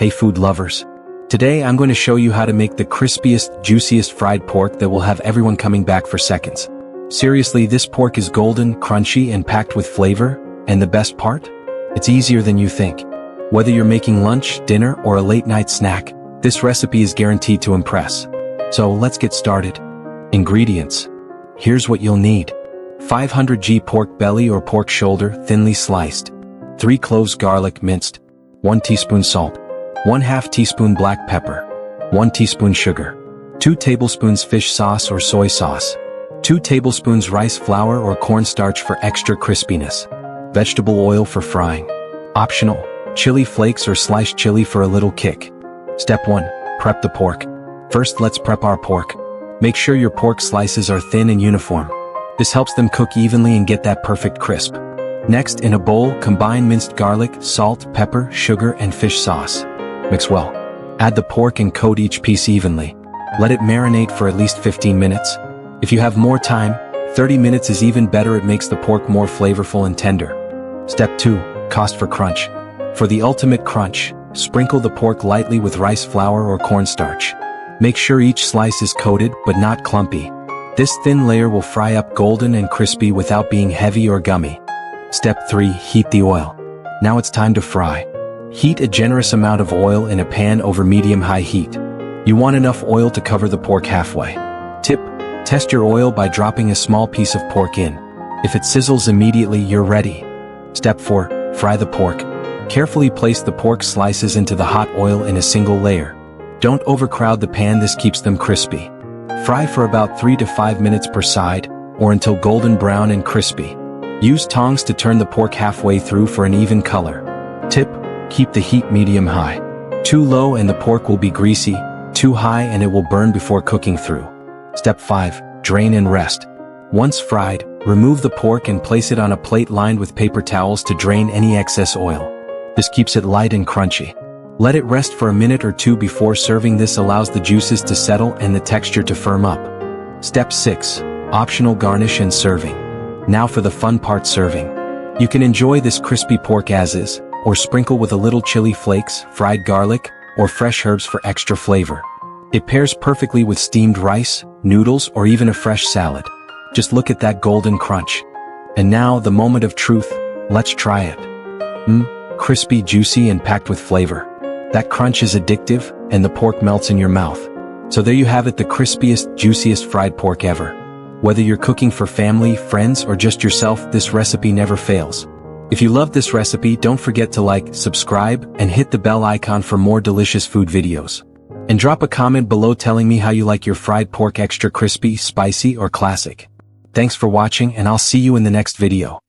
Hey food lovers. Today I'm going to show you how to make the crispiest, juiciest fried pork that will have everyone coming back for seconds. Seriously, this pork is golden, crunchy, and packed with flavor, and the best part? It's easier than you think. Whether you're making lunch, dinner, or a late-night snack, this recipe is guaranteed to impress. So let's get started. Ingredients. Here's what you'll need. 500 g pork belly or pork shoulder, thinly sliced. 3 cloves garlic minced. 1 teaspoon salt. 1/2 teaspoon black pepper. 1 teaspoon sugar. 2 tablespoons fish sauce or soy sauce. 2 tablespoons rice flour or cornstarch for extra crispiness. Vegetable oil for frying. Optional, chili flakes or sliced chili for a little kick. Step 1. Prep the pork. First, let's prep our pork. Make sure your pork slices are thin and uniform. This helps them cook evenly and get that perfect crisp. Next, in a bowl, combine minced garlic, salt, pepper, sugar, and fish sauce. Mix well. Add the pork and coat each piece evenly. Let it marinate for at least 15 minutes. If you have more time, 30 minutes is even better. It makes the pork more flavorful and tender. Step 2. Toast for crunch. For the ultimate crunch, sprinkle the pork lightly with rice flour or cornstarch. Make sure each slice is coated but not clumpy. This thin layer will fry up golden and crispy without being heavy or gummy. Step 3. Heat the oil. Now it's time to fry. Heat a generous amount of oil in a pan over medium-high heat. You want enough oil to cover the pork halfway. Tip: test your oil by dropping a small piece of pork in. If it sizzles immediately, you're ready. Step 4. Fry the pork. Carefully place the pork slices into the hot oil in a single layer. Don't overcrowd the pan, this keeps them crispy. Fry for about 3 to 5 minutes per side, or until golden brown and crispy. Use tongs to turn the pork halfway through for an even color. Tip: keep the heat medium-high. Too low and the pork will be greasy, too high and it will burn before cooking through. Step 5. Drain and rest. Once fried, remove the pork and place it on a plate lined with paper towels to drain any excess oil. This keeps it light and crunchy. Let it rest for a minute or two before serving. This allows the juices to settle and the texture to firm up. Step 6. Optional garnish and serving. Now for the fun part: serving. You can enjoy this crispy pork as is, or sprinkle with a little chili flakes, fried garlic, or fresh herbs for extra flavor. It pairs perfectly with steamed rice, noodles, or even a fresh salad. Just look at that golden crunch. And now, the moment of truth. Let's try it. Crispy, juicy, and packed with flavor. That crunch is addictive, and the pork melts in your mouth. So there you have it, the crispiest, juiciest fried pork ever. Whether you're cooking for family, friends, or just yourself, this recipe never fails. If you loved this recipe, don't forget to like, subscribe, and hit the bell icon for more delicious food videos. And drop a comment below telling me how you like your fried pork: extra crispy, spicy, or classic. Thanks for watching, and I'll see you in the next video.